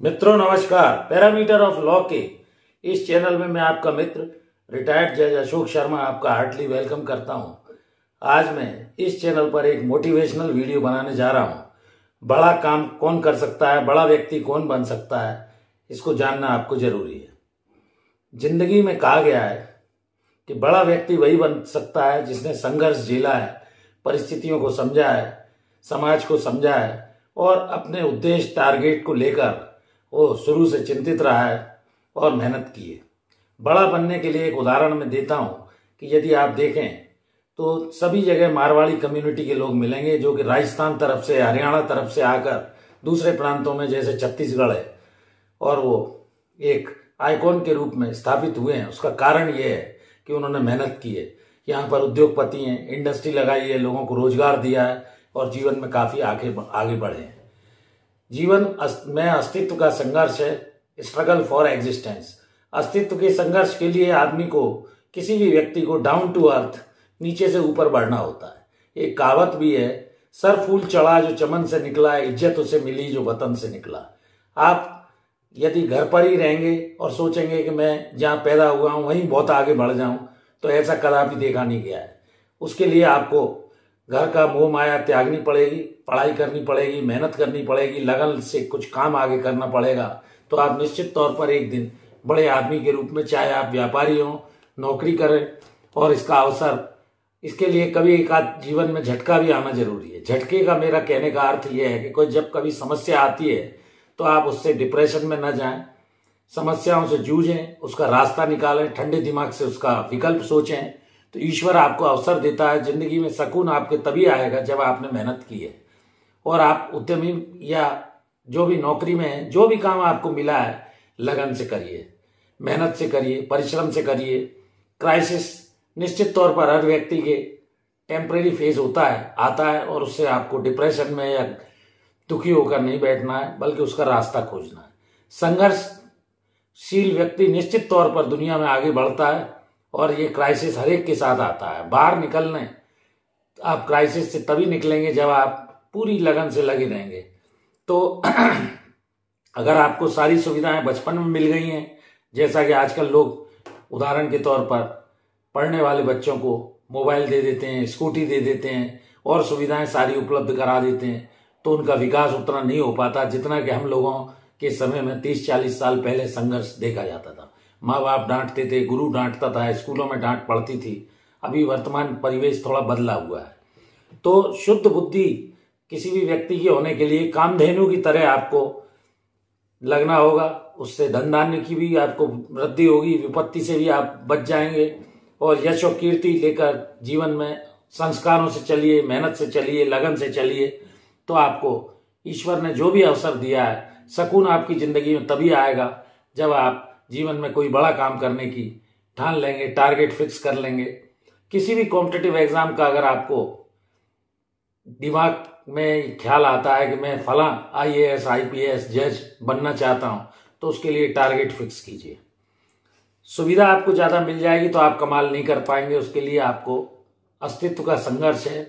मित्रों नमस्कार। Parameter of law के इस चैनल में मैं आपका मित्र रिटायर्ड जज अशोक शर्मा आपका हार्टली वेलकम करता हूं। आज मैं इस चैनल पर एक मोटिवेशनल वीडियो बनाने जा रहा हूं। बड़ा काम कौन कर सकता है, बड़ा व्यक्ति कौन बन सकता है, इसको जानना आपको जरूरी है। जिंदगी में कहा गया है कि बड़ा व्यक्ति वही बन सकता है जिसने संघर्ष झेला है, परिस्थितियों को समझा है, समाज को समझा है और अपने उद्देश्य टारगेट को लेकर वो शुरू से चिंतित रहा है और मेहनत की है। बड़ा बनने के लिए एक उदाहरण मैं देता हूं कि यदि आप देखें तो सभी जगह मारवाड़ी कम्युनिटी के लोग मिलेंगे जो कि राजस्थान तरफ से, हरियाणा तरफ से आकर दूसरे प्रांतों में जैसे छत्तीसगढ़ है और वो एक आइकॉन के रूप में स्थापित हुए हैं। उसका कारण ये है कि उन्होंने मेहनत की है। यहाँ पर उद्योगपति हैं, इंडस्ट्री लगाई है, लोगों को रोजगार दिया है और जीवन में काफी आगे बढ़े हैं। जीवन में अस्तित्व का संघर्ष है, स्ट्रगल फॉर एग्जिस्टेंस। अस्तित्व के संघर्ष के लिए आदमी को, किसी भी व्यक्ति को डाउन टू अर्थ, नीचे से ऊपर बढ़ना होता है। एक कहावत भी है, सर फूल चढ़ा जो चमन से निकला, इज्जत उसे मिली जो वतन से निकला। आप यदि घर पर ही रहेंगे और सोचेंगे कि मैं जहां पैदा हुआ हूं वहीं बहुत आगे बढ़ जाऊं, तो ऐसा कदापि देखा नहीं गया है। उसके लिए आपको घर का मोह माया त्यागनी पड़ेगी, पढ़ाई करनी पड़ेगी, मेहनत करनी पड़ेगी, लगन से कुछ काम आगे करना पड़ेगा। तो आप निश्चित तौर पर एक दिन बड़े आदमी के रूप में, चाहे आप व्यापारी हो, नौकरी करें, और इसका अवसर, इसके लिए कभी एक आध जीवन में झटका भी आना जरूरी है। झटके का मेरा कहने का अर्थ यह है कि कोई जब कभी समस्या आती है तो आप उससे डिप्रेशन में न जाएं, समस्याओं से जूझें, उसका रास्ता निकालें, ठंडे दिमाग से उसका विकल्प सोचें। तो ईश्वर आपको अवसर देता है। जिंदगी में सुकून आपके तभी आएगा जब आपने मेहनत की है। और आप उद्यमी या जो भी नौकरी में है, जो भी काम आपको मिला है, लगन से करिए, मेहनत से करिए, परिश्रम से करिए। क्राइसिस निश्चित तौर पर हर व्यक्ति के टेम्परेरी फेज होता है, आता है, और उससे आपको डिप्रेशन में या दुखी होकर नहीं बैठना है, बल्कि उसका रास्ता खोजना है। संघर्षशील व्यक्ति निश्चित तौर पर दुनिया में आगे बढ़ता है और ये क्राइसिस हर एक के साथ आता है। बाहर निकलने, आप क्राइसिस से तभी निकलेंगे जब आप पूरी लगन से लगे रहेंगे। तो अगर आपको सारी सुविधाएं बचपन में मिल गई हैं, जैसा कि आजकल लोग उदाहरण के तौर पर पढ़ने वाले बच्चों को मोबाइल दे देते हैं, स्कूटी दे देते हैं और सुविधाएं सारी उपलब्ध करा देते हैं, तो उनका विकास उतना नहीं हो पाता जितना कि हम लोगों के समय में 30-40 साल पहले संघर्ष देखा जाता था। माँ बाप डांटते थे, गुरु डांटता था, स्कूलों में डांट पड़ती थी। अभी वर्तमान परिवेश थोड़ा बदला हुआ है। तो शुद्ध बुद्धि किसी भी व्यक्ति की होने के लिए कामधेनु की तरह आपको लगना होगा। उससे धन धान्य की भी आपको वृद्धि होगी, विपत्ति से भी आप बच जाएंगे और यश और कीर्ति लेकर जीवन में संस्कारों से चलिए, मेहनत से चलिए, लगन से चलिए। तो आपको ईश्वर ने जो भी अवसर दिया है, सुकून आपकी जिंदगी में तभी आएगा जब आप जीवन में कोई बड़ा काम करने की ठान लेंगे, टारगेट फिक्स कर लेंगे। किसी भी कॉम्पिटिटिव एग्जाम का अगर आपको दिमाग में ख्याल आता है कि मैं फला IAS, IPS, जज बनना चाहता हूं, तो उसके लिए टारगेट फिक्स कीजिए। सुविधा आपको ज्यादा मिल जाएगी तो आप कमाल नहीं कर पाएंगे। उसके लिए आपको अस्तित्व का संघर्ष है।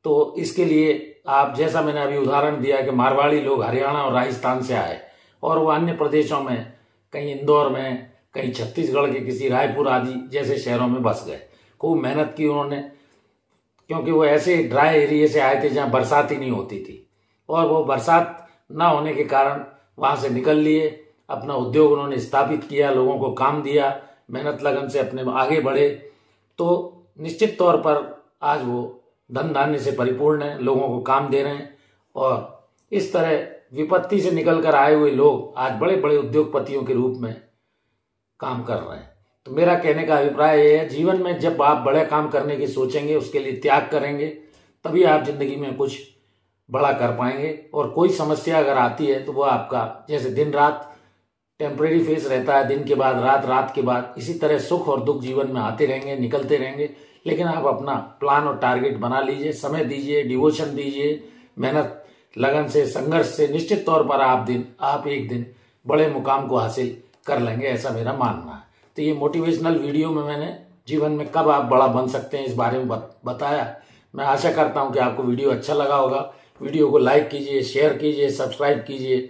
तो इसके लिए आप, जैसा मैंने अभी उदाहरण दिया कि मारवाड़ी लोग हरियाणा और राजस्थान से आए और वो अन्य प्रदेशों में, कहीं इंदौर में, कहीं छत्तीसगढ़ के किसी रायपुर आदि जैसे शहरों में बस गए। खूब मेहनत की उन्होंने, क्योंकि वो ऐसे ड्राई एरिया से आए थे जहां बरसात ही नहीं होती थी, और वो बरसात ना होने के कारण वहां से निकल लिए। अपना उद्योग उन्होंने स्थापित किया, लोगों को काम दिया, मेहनत लगन से अपने आगे बढ़े। तो निश्चित तौर पर आज वो धन धान्य से परिपूर्ण है, लोगों को काम दे रहे हैं। और इस तरह विपत्ति से निकलकर आए हुए लोग आज बड़े बड़े उद्योगपतियों के रूप में काम कर रहे हैं। तो मेरा कहने का अभिप्राय यह है, जीवन में जब आप बड़े काम करने की सोचेंगे, उसके लिए त्याग करेंगे, तभी आप जिंदगी में कुछ बड़ा कर पाएंगे। और कोई समस्या अगर आती है तो वो आपका, जैसे दिन रात टेम्परेरी फेज रहता है, दिन के बाद रात, रात के बाद, इसी तरह सुख और दुख जीवन में आते रहेंगे, निकलते रहेंगे। लेकिन आप अपना प्लान और टारगेट बना लीजिए, समय दीजिए, डिवोशन दीजिए, मेहनत लगन से, संघर्ष से निश्चित तौर पर आप एक दिन बड़े मुकाम को हासिल कर लेंगे, ऐसा मेरा मानना है। तो ये मोटिवेशनल वीडियो में मैंने जीवन में कब आप बड़ा बन सकते हैं इस बारे में बताया। मैं आशा करता हूं कि आपको वीडियो अच्छा लगा होगा। वीडियो को लाइक कीजिए, शेयर कीजिए, सब्सक्राइब कीजिए,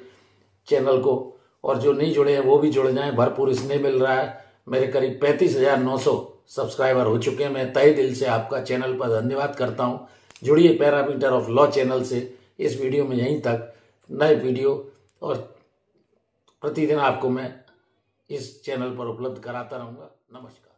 चैनल को, और जो नहीं जुड़े हैं वो भी जुड़ जाएं। भरपूर स्नेह मिल रहा है। मेरे करीब 35,900 सब्सक्राइबर हो चुके हैं। मैं तहे दिल से आपका चैनल पर धन्यवाद करता हूं। जुड़िए पैरामीटर ऑफ लॉ चैनल से। इस वीडियो में यहीं तक। नए वीडियो और प्रतिदिन आपको मैं इस चैनल पर उपलब्ध कराता रहूंगा। नमस्कार।